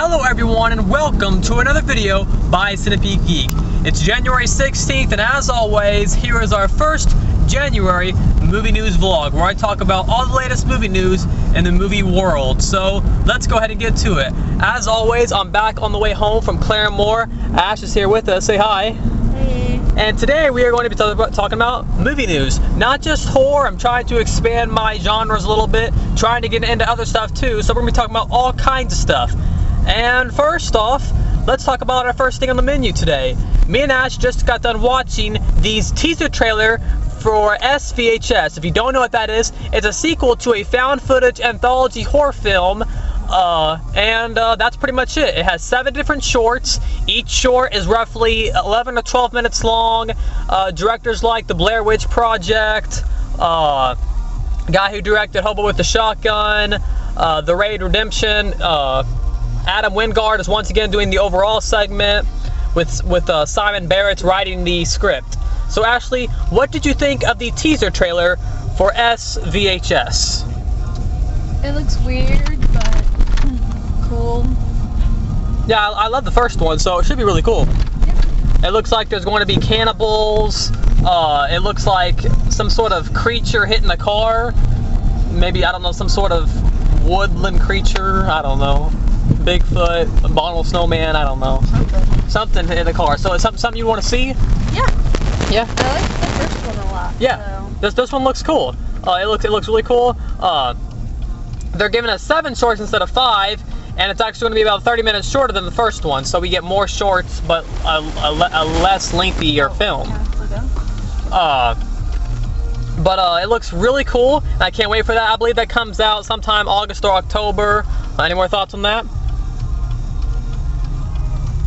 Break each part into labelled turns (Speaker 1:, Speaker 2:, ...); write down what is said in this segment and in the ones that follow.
Speaker 1: Hello everyone and welcome to another video by Centipede Geek. It's January 16th and as always, here is our first January movie news vlog where I talk about all the latest movie news in the movie world. So let's go ahead and get to it. As always, I'm back on the way home from Claremore. Ash is here with us. Say hi.
Speaker 2: Hey.
Speaker 1: And today we are going to be talking about movie news. Not just horror, I'm trying to expand my genres a little bit, trying to get into other stuff too. So we're going to be talking about all kinds of stuff. And first off, let's talk about our first thing on the menu today. Me and Ash just got done watching the teaser trailer for SVHS. If you don't know what that is, it's a sequel to a found footage anthology horror film. That's pretty much it. It has 7 different shorts. Each short is roughly 11 to 12 minutes long. Directors like The Blair Witch Project, guy who directed Hobo with the Shotgun, The Raid Redemption, Adam Wingard is once again doing the overall segment with Simon Barrett's writing the script. So Ashley, what did you think of the teaser trailer for SVHS?
Speaker 2: It looks weird, but cool.
Speaker 1: Yeah, I love the first one, so it should be really cool.
Speaker 2: Yep.
Speaker 1: It looks like there's going to be cannibals. It looks like some sort of creature hitting a car. Maybe, I don't know, some sort of woodland creature. I don't know. Bigfoot, abominable snowman, I don't know. Something in the car. So it's something you want to see?
Speaker 2: Yeah.
Speaker 1: Yeah.
Speaker 2: I like the first one a lot.
Speaker 1: Yeah.
Speaker 2: So.
Speaker 1: This one looks cool. It looks really cool. They're giving us 7 shorts instead of 5, and it's actually going to be about 30 minutes shorter than the first one. So we get more shorts, but a less lengthier film. But it looks really cool. And I can't wait for that. I believe that comes out sometime August or October. Any more thoughts on that?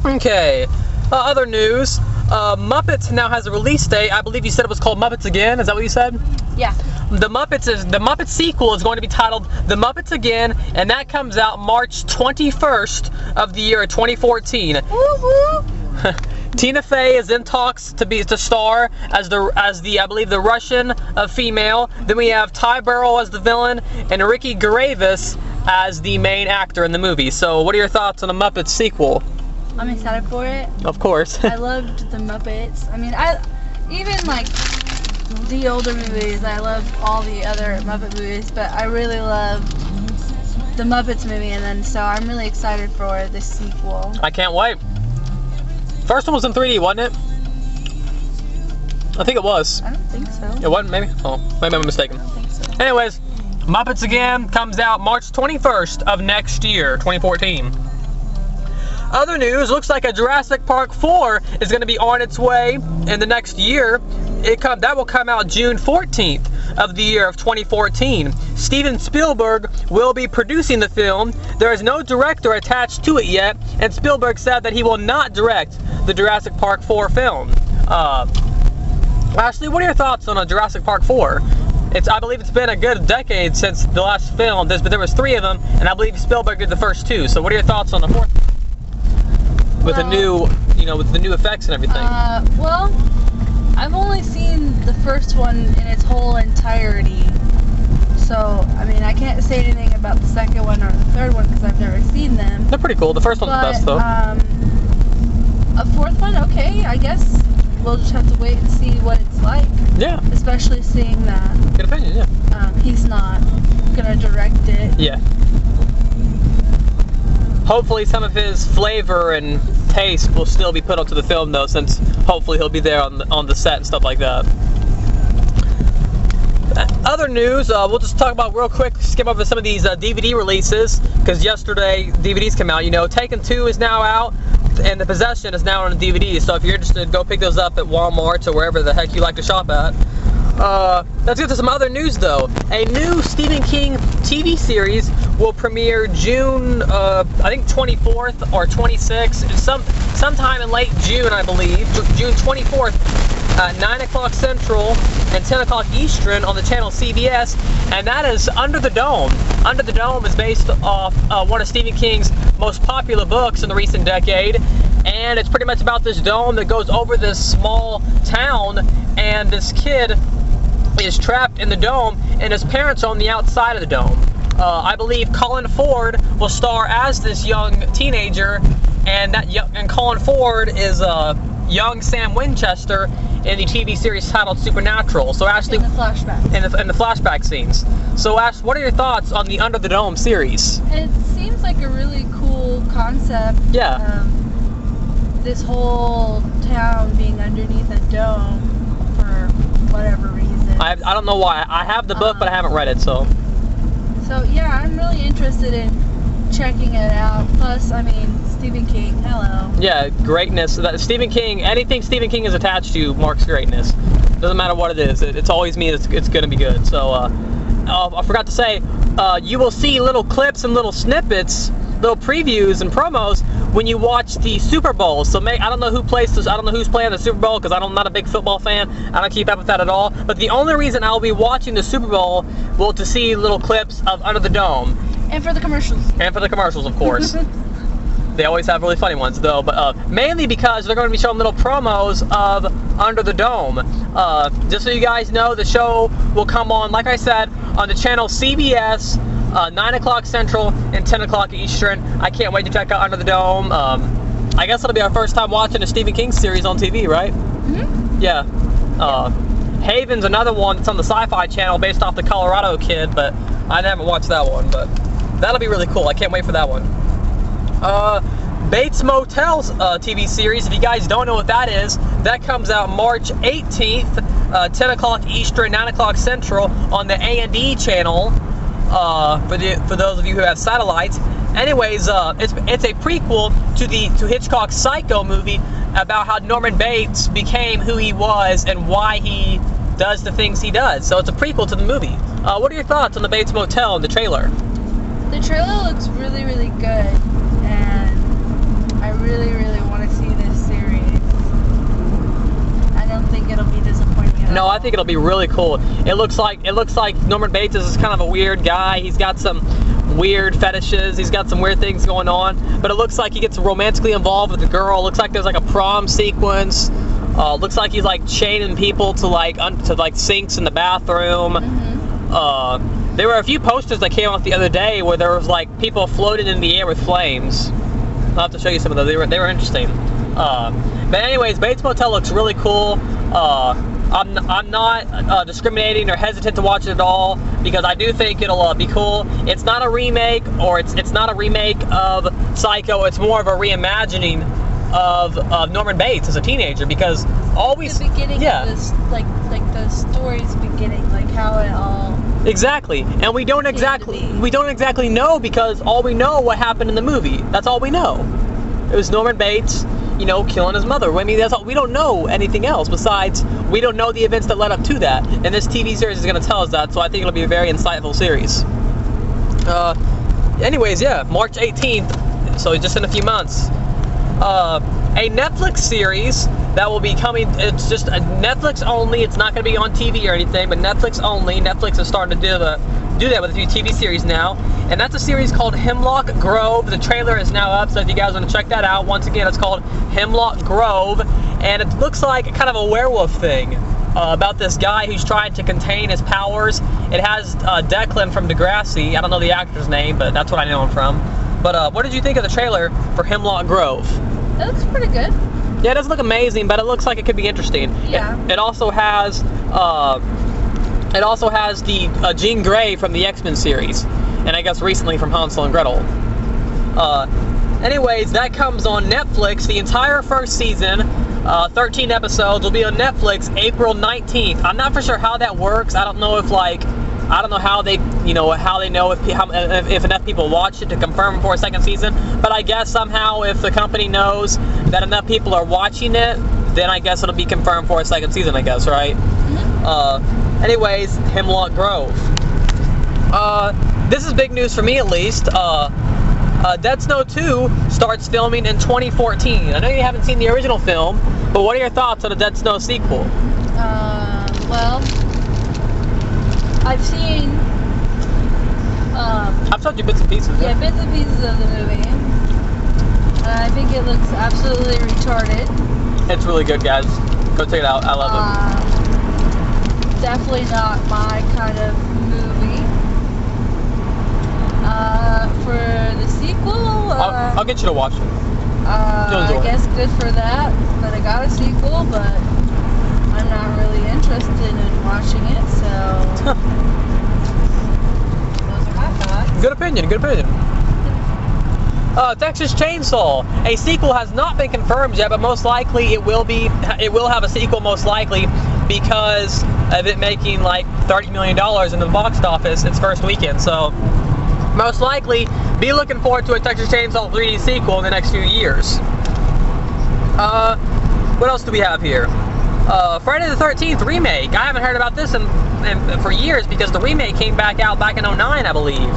Speaker 1: Okay. Other news. Muppets now has a release date. I believe you said it was called Muppets Again. Is that what you said?
Speaker 2: Yeah.
Speaker 1: The Muppets sequel is going to be titled The Muppets Again, and that comes out March 21st of the year 2014.
Speaker 2: Woo-hoo.
Speaker 1: Tina Fey is in talks to star as the I believe the Russian female. Then we have Ty Burrell as the villain and Ricky Gervais as the main actor in the movie. So what are your thoughts on the Muppets sequel?
Speaker 2: I'm excited for it.
Speaker 1: Of course.
Speaker 2: I loved the Muppets. I mean, even like the older movies, I love all the other Muppet movies, but I really love the Muppets movie, and then so I'm really excited for this sequel.
Speaker 1: I can't wait. First one was in 3D, wasn't it? I think it was.
Speaker 2: I don't think so.
Speaker 1: It wasn't, maybe? Oh, maybe I'm mistaken.
Speaker 2: I don't think so.
Speaker 1: Anyways, Muppets Again comes out March 21st of next year, 2014. Other news, looks like a Jurassic Park 4 is going to be on its way in the next year. That will come out June 14th of the year of 2014. Steven Spielberg will be producing the film. There is no director attached to it yet, and Spielberg said that he will not direct the Jurassic Park 4 film. Ashley, what are your thoughts on a Jurassic Park 4? I believe it's been a good decade since the last film, but there was 3 of them, and I believe Spielberg did the first 2. So what are your thoughts on the 4th? With the new, with the new effects and everything.
Speaker 2: Well, I've only seen the first one in its whole entirety. So, I mean, I can't say anything about the second one or the third one because I've never seen them.
Speaker 1: They're pretty cool. The first one's the best, though.
Speaker 2: A 4th one, okay, I guess we'll just have to wait and see what it's like.
Speaker 1: Yeah.
Speaker 2: Especially seeing that.
Speaker 1: Good opinion, yeah.
Speaker 2: He's not gonna direct it.
Speaker 1: Yeah. Hopefully some of his flavor and taste will still be put onto the film, though, since hopefully he'll be there on the set and stuff like that. Other news, we'll just talk about real quick, skim over some of these DVD releases, because yesterday DVDs came out. Taken 2 is now out, and The Possession is now on a DVD, so if you're interested, go pick those up at Walmart or wherever the heck you like to shop at. Let's get to some other news, though. A new Stephen King TV series will premiere June, I think 24th or 26th, sometime in late June, I believe, June 24th, 9 o'clock Central and 10 o'clock Eastern on the channel CBS, and that is Under the Dome. Under the Dome is based off one of Stephen King's most popular books in the recent decade, and it's pretty much about this dome that goes over this small town, and this kid is trapped in the dome, and his parents are on the outside of the dome. I believe Colin Ford will star as this young teenager, and Colin Ford is young Sam Winchester in the TV series titled Supernatural. So Ashley,
Speaker 2: in the flashback.
Speaker 1: In the flashback scenes. So Ash, what are your thoughts on the Under the Dome series?
Speaker 2: It seems like a really cool concept.
Speaker 1: Yeah.
Speaker 2: This whole town being underneath a dome for whatever reason.
Speaker 1: I don't know why. I have the book, but I haven't read it, so.
Speaker 2: So yeah, I'm really interested in checking it out. Plus, I mean, Stephen King, hello.
Speaker 1: Yeah, greatness. Stephen King, anything Stephen King is attached to marks greatness. Doesn't matter what it is. It's always means it's going to be good. So, I forgot to say, you will see little clips and little snippets, little previews and promos when you watch the Super Bowl. So I don't know who plays this. I don't know who's playing the Super Bowl because I'm not a big football fan. I don't keep up with that at all. But the only reason I'll be watching the Super Bowl will to see little clips of Under the Dome.
Speaker 2: And for the commercials.
Speaker 1: And for the commercials, of course. They always have really funny ones, though. But mainly because they're going to be showing little promos of Under the Dome. Just so you guys know, the show will come on, like I said, on the channel CBS, 9 o'clock Central and 10 o'clock Eastern. I can't wait to check out Under the Dome. I guess it'll be our first time watching a Stephen King series on TV, right? Mm-hmm. Yeah. Haven's another one that's on the Sci-Fi Channel based off the Colorado Kid, but I haven't watched that one. But that'll be really cool. I can't wait for that one. Bates Motel's TV series, if you guys don't know what that is, that comes out March 18th, 10 o'clock Eastern, 9 o'clock Central on the A&E channel. For those of you who have satellites. Anyways, it's a prequel to Hitchcock's Psycho movie about how Norman Bates became who he was and why he does the things he does. So it's a prequel to the movie. What are your thoughts on the Bates Motel and the trailer?
Speaker 2: The trailer looks really, really good, and I really, really want to see this series. I don't think it'll be disappointing at all.
Speaker 1: No, I think it'll be really cool. It looks like Norman Bates is kind of a weird guy. He's got some weird fetishes. He's got some weird things going on. But it looks like he gets romantically involved with a girl. Looks like there's like a prom sequence. Looks like he's like chaining people to like sinks in the bathroom. Mm-hmm. There were a few posters that came off the other day where there was like people floating in the air with flames. I'll have to show you some of those. They were interesting. But anyways, Bates Motel looks really cool. I'm not discriminating or hesitant to watch it at all because I do think it'll be cool. It's not a remake, or it's not a remake of Psycho. It's more of a reimagining of Norman Bates as a teenager, because always
Speaker 2: the beginning of this, like the story's beginning, like how it all
Speaker 1: exactly. And we don't exactly know, because all we know what happened in the movie. That's all we know. It was Norman Bates, killing his mother. I mean, that's all. We don't know anything else besides we don't know the events that led up to that. And this TV series is going to tell us that, so I think it'll be a very insightful series. Anyways, yeah, March 18th, so just in a few months. A Netflix series that will be coming. It's just a Netflix only. It's not going to be on TV or anything, but Netflix only. Netflix is starting to do that with a few TV series now, and that's a series called Hemlock Grove. The trailer is now up, so if you guys want to check that out, once again, it's called Hemlock Grove, and it looks like kind of a werewolf thing about this guy who's trying to contain his powers. It has Declan from Degrassi. I don't know the actor's name, but that's what I know him from. But what did you think of the trailer for Hemlock Grove?
Speaker 2: It looks pretty good.
Speaker 1: Yeah, it doesn't look amazing, but it looks like it could be interesting.
Speaker 2: Yeah.
Speaker 1: It also has the Jean Grey from the X-Men series, and I guess recently from Hansel and Gretel. Anyways, that comes on Netflix. The entire first season, 13 episodes, will be on Netflix April 19th. I'm not for sure how that works. I don't know if how they know if enough people watch it to confirm for a second season. But I guess somehow if the company knows that enough people are watching it, then I guess it'll be confirmed for a second season, I guess, right? Mm-hmm. Anyways, Hemlock Grove. This is big news for me, at least. Dead Snow 2 starts filming in 2014. I know you haven't seen the original film, but what are your thoughts on the Dead Snow sequel?
Speaker 2: Well, I've seen
Speaker 1: I've told you bits and pieces.
Speaker 2: Yeah, bits and pieces of the movie. I think it looks absolutely retarded.
Speaker 1: It's really good, guys. Go check it out. I love it.
Speaker 2: Definitely not my kind of movie. for the sequel.
Speaker 1: I'll get you to watch it.
Speaker 2: I guess good for that I got a sequel, but I'm not really interested in watching it, so those are my thoughts.
Speaker 1: Good opinion, good opinion. Texas Chainsaw. A sequel has not been confirmed yet, but most likely it will have a sequel, most likely, because of it making like $30 million in the box office its first weekend. So most likely be looking forward to a Texas Chainsaw 3D sequel in the next few years. What else do we have here? Friday the 13th remake. I haven't heard about this for years because the remake came out back in 2009, I believe,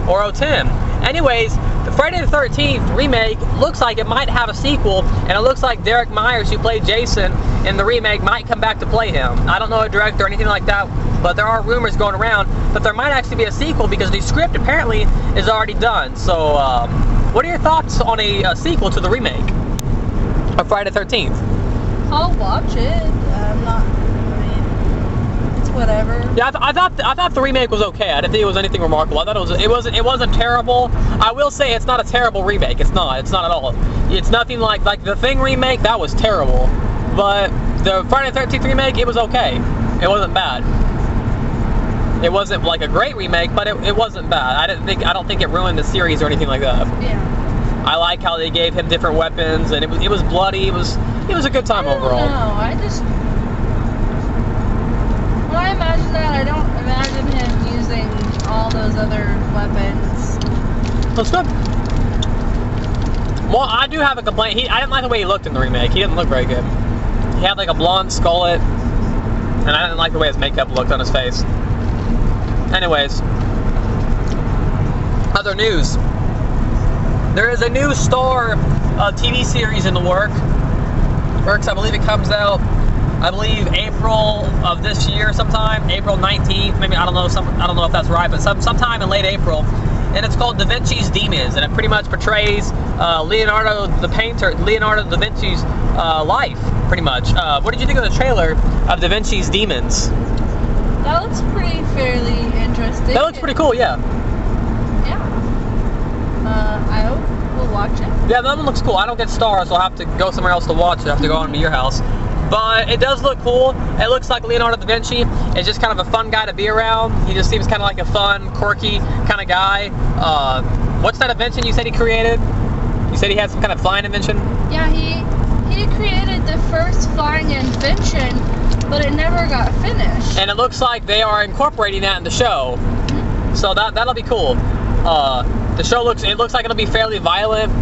Speaker 1: or 2010. Anyways, the Friday the 13th remake looks like it might have a sequel, and it looks like Derek Myers, who played Jason in the remake, might come back to play him. I don't know a director or anything like that, but there are rumors going around that there might actually be a sequel because the script apparently is already done. So, what are your thoughts on a sequel to the remake of Friday the 13th?
Speaker 2: I'll watch it. It's whatever.
Speaker 1: Yeah, I thought the remake was okay. I didn't think it was anything remarkable. I thought it wasn't terrible. I will say it's not a terrible remake. It's not at all. It's nothing like the Thing remake. That was terrible. But the Friday the 13th remake, it was okay. It wasn't bad. It wasn't like a great remake, but it wasn't bad. I don't think it ruined the series or anything like that.
Speaker 2: Yeah.
Speaker 1: I like how they gave him different weapons, and it was bloody. It was a good time overall.
Speaker 2: When I imagine that, I don't imagine him using all those other weapons.
Speaker 1: That's good. Well, I do have a complaint. I didn't like the way he looked in the remake. He didn't look very good. He had like a blonde skullet, and I didn't like the way his makeup looked on his face. Anyways, other news. There is a new Star TV series in the works. I believe it comes out, April of this year sometime, April 19th. Maybe I don't know if that's right, but sometime in late April. And it's called Da Vinci's Demons, and it pretty much portrays Leonardo da Vinci's life, pretty much. What did you think of the trailer of Da Vinci's Demons?
Speaker 2: That looks fairly interesting.
Speaker 1: That looks pretty cool, yeah.
Speaker 2: I hope we'll watch it.
Speaker 1: Yeah, that one looks cool. I don't get Stars, so I'll have to go somewhere else to watch it. I have to go on to your house. But it does look cool. It looks like Leonardo da Vinci is just kind of a fun guy to be around. He just seems kind of like a fun, quirky kind of guy. What's that invention you said he created? You said he had some kind of flying invention?
Speaker 2: Yeah, he created the first flying invention, but it never got finished.
Speaker 1: And it looks like they are incorporating that in the show. Mm-hmm. So that'll be cool. The show looks like it'll be fairly violent,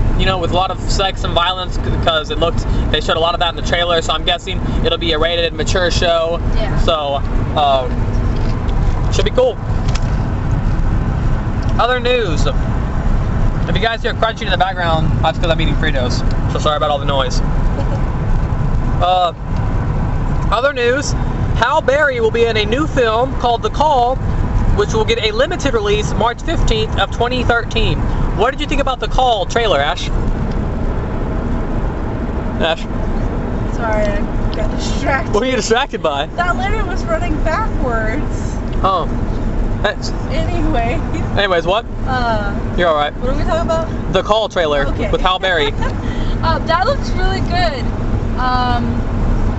Speaker 1: with a lot of sex and violence because they showed a lot of that in the trailer. So I'm guessing it'll be a rated, mature show.
Speaker 2: Yeah.
Speaker 1: So should be cool. Other news. If you guys hear crunching in the background, that's because I'm eating Fritos. So sorry about all the noise. Other news. Halle Berry will be in a new film called The Call, which will get a limited release March 15th of 2013. What did you think about The Call trailer, Ash?
Speaker 2: Sorry, I got distracted.
Speaker 1: What were you distracted by?
Speaker 2: That lady was running backwards.
Speaker 1: Oh. Anyways, what? You're alright.
Speaker 2: What are we talking about?
Speaker 1: The Call trailer with Halle Berry.
Speaker 2: That looks really good.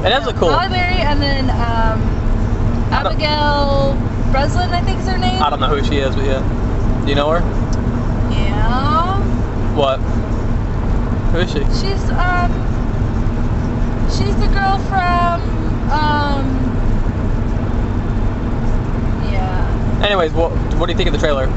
Speaker 1: It does look cool.
Speaker 2: Halle Berry and then Abigail Breslin, I think is her name.
Speaker 1: I don't know who she is, but yeah. Do you know her?
Speaker 2: Yeah.
Speaker 1: What? Who is she?
Speaker 2: She's the girl from yeah.
Speaker 1: Anyways, what do you think of the trailer?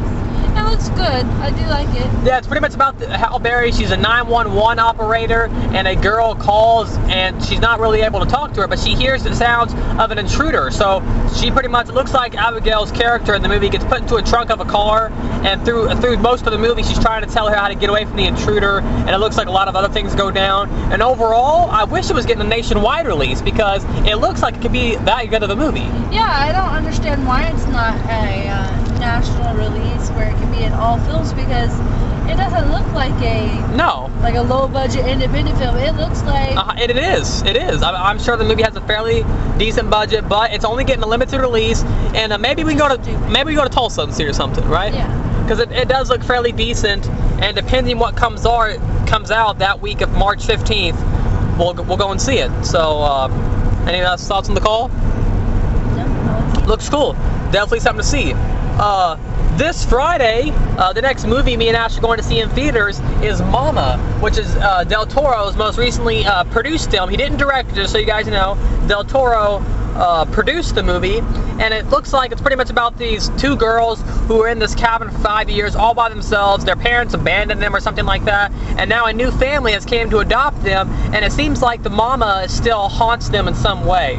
Speaker 2: It looks good. I do like it.
Speaker 1: Yeah, it's pretty much about Halle Berry. She's a 911 operator, and a girl calls, and she's not really able to talk to her, but she hears the sounds of an intruder. So she pretty much looks like Abigail's character in the movie gets put into a trunk of a car, and through most of the movie, she's trying to tell her how to get away from the intruder, and it looks like a lot of other things go down. And overall, I wish it was getting a nationwide release because it looks like it could be that good of a movie.
Speaker 2: Yeah, I don't understand why it's not a national release where it can be in all films because it doesn't look like a low budget independent film. It looks like
Speaker 1: it is. I'm sure the movie has a fairly decent budget, but it's only getting a limited release. And maybe we go to Tulsa and see or something, right?
Speaker 2: Yeah.
Speaker 1: because it does look fairly decent, and depending what comes out that week of March 15th, we'll go and see it. So, any last thoughts on the call?
Speaker 2: No.
Speaker 1: Looks cool. Definitely something to see. This Friday, the next movie me and Ash are going to see in theaters is Mama, which is Del Toro's most recently produced film. He didn't direct it, just so you guys know. Del Toro produced the movie, and it looks like it's pretty much about these two girls who were in this cabin for 5 years all by themselves. Their parents abandoned them or something like that, and now a new family has came to adopt them, and it seems like the mama still haunts them in some way.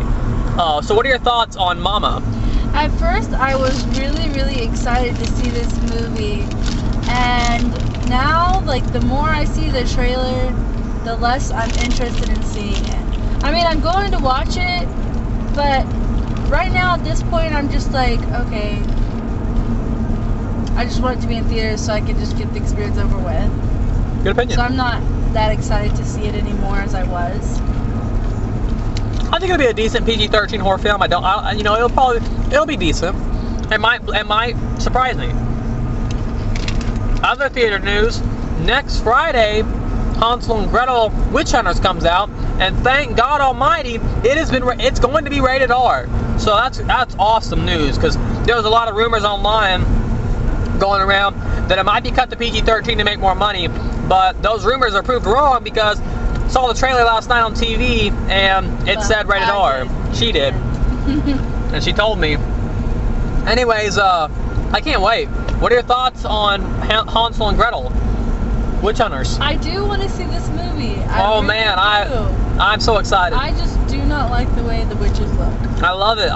Speaker 1: So what are your thoughts on Mama?
Speaker 2: At first, I was really, really excited to see this movie, and now, like, the more I see the trailer, the less I'm interested in seeing it. I mean, I'm going to watch it, but right now, at this point, I'm just like, okay, I just want it to be in theaters so I can just get the experience over with.
Speaker 1: Good opinion.
Speaker 2: So I'm not that excited to see it anymore as I was.
Speaker 1: I think it'll be a decent PG-13 horror film. It'll be decent. It might surprise me. Other theater news: next Friday, Hansel and Gretel Witch Hunters comes out, and thank God Almighty, it's going to be rated R. So that's awesome news, because there was a lot of rumors online going around that it might be cut to PG-13 to make more money, but those rumors are proved wrong, because saw the trailer last night on TV, and it said rated R. She did. And she told me. Anyways, I can't wait. What are your thoughts on Hansel and Gretel Witch Hunters?
Speaker 2: I do want to see this movie.
Speaker 1: I'm so excited.
Speaker 2: I just do not like the way the witches look.
Speaker 1: I love it.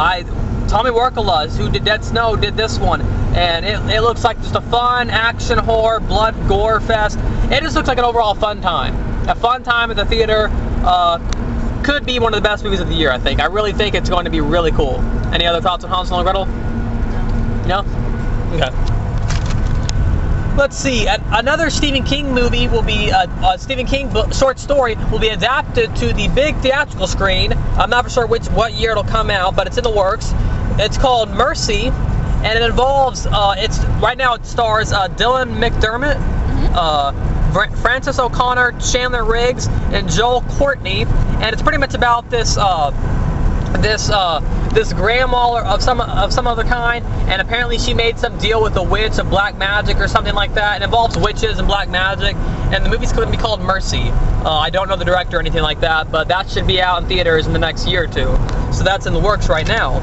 Speaker 1: Tommy Wirkola, who did Dead Snow, did this one, and it looks like just a fun action horror, blood, gore fest. It just looks like an overall fun time. A fun time at the theater. Could be one of the best movies of the year, I think. I really think it's going to be really cool. Any other thoughts on Hansel and Gretel? No? Okay. Let's see. Another Stephen King movie will be, a Stephen King short story will be adapted to the big theatrical screen. I'm not for sure what year it'll come out, but it's in the works. It's called Mercy, and it involves, right now it stars Dylan McDermott, Francis O'Connor, Chandler Riggs, and Joel Courtney, and it's pretty much about this grandma of some other kind, and apparently she made some deal with a witch of black magic or something like that. It involves witches and black magic, and the movie's going to be called Mercy. I don't know the director or anything like that, but that should be out in theaters in the next year or two. So that's in the works right now.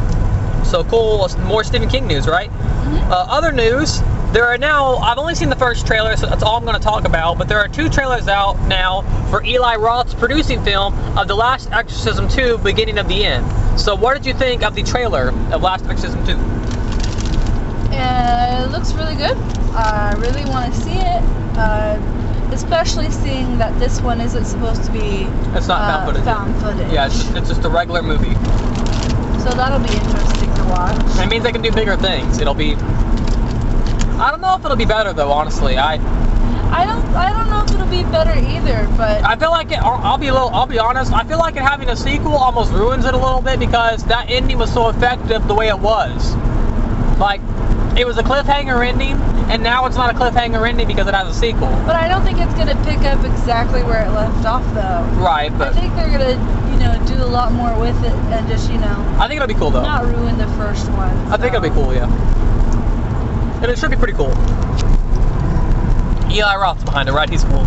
Speaker 1: So cool. More Stephen King news, right? Other news. There are now, I've only seen the first trailer, so that's all I'm going to talk about, but there are 2 trailers out now for Eli Roth's producing film of The Last Exorcism 2, Beginning of the End. So what did you think of the trailer of Last Exorcism 2?
Speaker 2: It looks really good. I really want to see it, especially seeing that this one isn't supposed to be
Speaker 1: It's not found footage. Yeah, it's just a regular movie.
Speaker 2: So that'll be interesting to watch.
Speaker 1: It means they can do bigger things. I don't know if it'll be better though, honestly. I
Speaker 2: don't know if it'll be better either, but
Speaker 1: I feel like I'll be honest. I feel like it having a sequel almost ruins it a little bit, because that ending was so effective the way it was. Like, it was a cliffhanger ending, and now it's not a cliffhanger ending because it has a sequel.
Speaker 2: But I don't think it's gonna pick up exactly where it left off, though.
Speaker 1: Right, but
Speaker 2: I think they're gonna, do a lot more with it and just,
Speaker 1: I think it'll be cool though.
Speaker 2: Not ruin the first one.
Speaker 1: I think it'll be cool, yeah. And it should be pretty cool. Eli Roth's behind it, right? He's cool.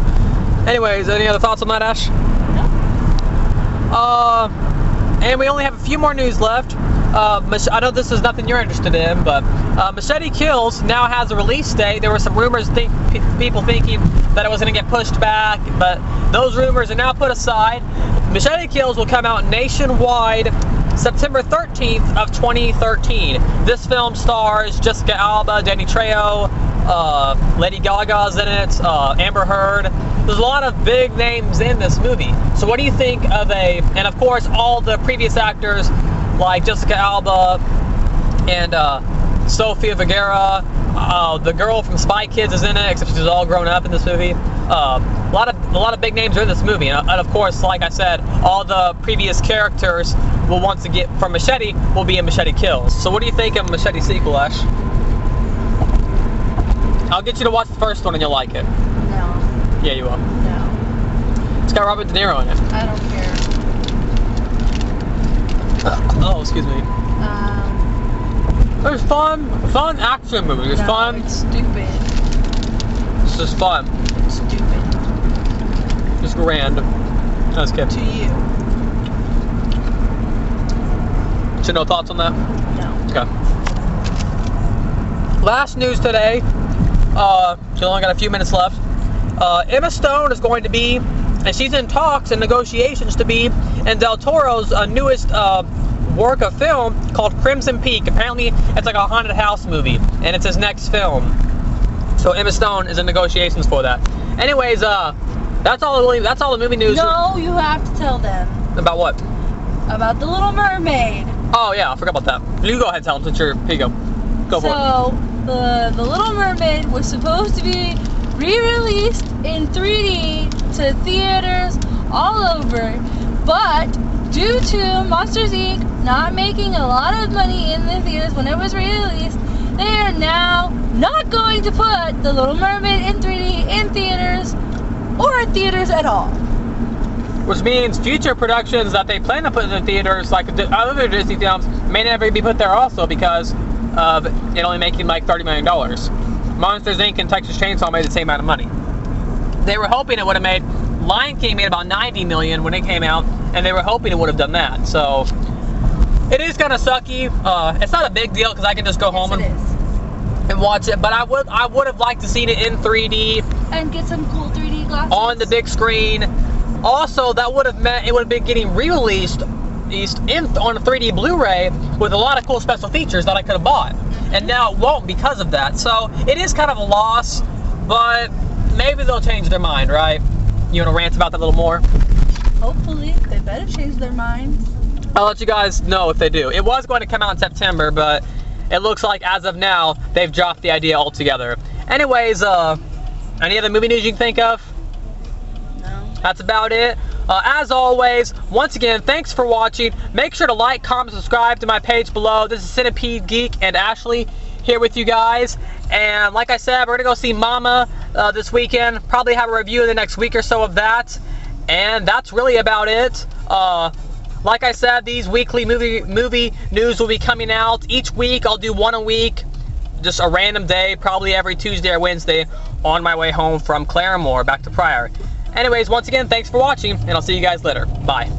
Speaker 1: Anyways, any other thoughts on that, Ash?
Speaker 2: No.
Speaker 1: And we only have a few more news left. I know this is nothing you're interested in, but Machete Kills now has a release date. There were some rumors, people thinking that it was going to get pushed back, but those rumors are now put aside. Machete Kills will come out nationwide September 13th of 2013. This film stars Jessica Alba, Danny Trejo, Lady Gaga's in it, Amber Heard. There's a lot of big names in this movie. So what do you think of and of course all the previous actors like Jessica Alba and Sofia Vergara, the girl from Spy Kids is in it, except she's all grown up in this movie. A lot of big names are in this movie, and of course, like I said, all the previous characters will once again from Machete will be in Machete Kills. So what do you think of Machete sequel, Ash? I'll get you to watch the first one and you'll like it.
Speaker 2: No.
Speaker 1: Yeah, you will.
Speaker 2: No.
Speaker 1: It's got Robert De Niro in it.
Speaker 2: I don't care.
Speaker 1: Oh, excuse me. There's fun action movies. It's fun.
Speaker 2: It's stupid.
Speaker 1: It's just fun.
Speaker 2: Stupid.
Speaker 1: Just grand. I was kidding.
Speaker 2: To you.
Speaker 1: So no thoughts on that?
Speaker 2: No.
Speaker 1: Okay. Last news today. She only got a few minutes left. Emma Stone is going to be, and she's in talks and negotiations to be in Del Toro's newest work of film called Crimson Peak. Apparently, it's like a haunted house movie, and it's his next film. So Emma Stone is in negotiations for that. Anyways, that's all the movie news.
Speaker 2: No, you have to tell them.
Speaker 1: About what?
Speaker 2: About The Little Mermaid.
Speaker 1: Oh yeah, I forgot about that. You go ahead and tell them since you're, here you go. Go for it.
Speaker 2: So, The Little Mermaid was supposed to be re-released in 3D to theaters all over, but due to Monsters Inc. not making a lot of money in the theaters when it was re-released, they are now not going to put The Little Mermaid in 3D in theaters or in theaters at all.
Speaker 1: Which means future productions that they plan to put in the theaters, like other Disney films, may never be put there also because of it only making like $30 million. Monsters Inc. and Texas Chainsaw made the same amount of money. They were hoping it would have made, Lion King made about $90 million when it came out, and they were hoping it would have done that. So it is kind of sucky. It's not a big deal because I can just go home and watch it. But I would have liked to seen it in 3D
Speaker 2: and get some cool 3D glasses
Speaker 1: on the big screen. Also, that would have meant it would have been getting re-released on a 3D Blu-ray with a lot of cool special features that I could have bought. And now it won't because of that. So it is kind of a loss, but maybe they'll change their mind, right? You want to rant about that a little more?
Speaker 2: Hopefully. They better change their minds.
Speaker 1: I'll let you guys know if they do. It was going to come out in September, but it looks like as of now, they've dropped the idea altogether. Anyways, any other movie news you can think of?
Speaker 2: No.
Speaker 1: That's about it. As always, once again, thanks for watching. Make sure to like, comment, subscribe to my page below. This is Centipede Geek and Ashley here with you guys. And like I said, we're going to go see Mama this weekend. Probably have a review in the next week or so of that. And that's really about it. Like I said, these weekly movie news will be coming out. Each week, I'll do one a week. Just a random day, probably every Tuesday or Wednesday on my way home from Claremore back to Pryor. Anyways, once again, thanks for watching, and I'll see you guys later. Bye.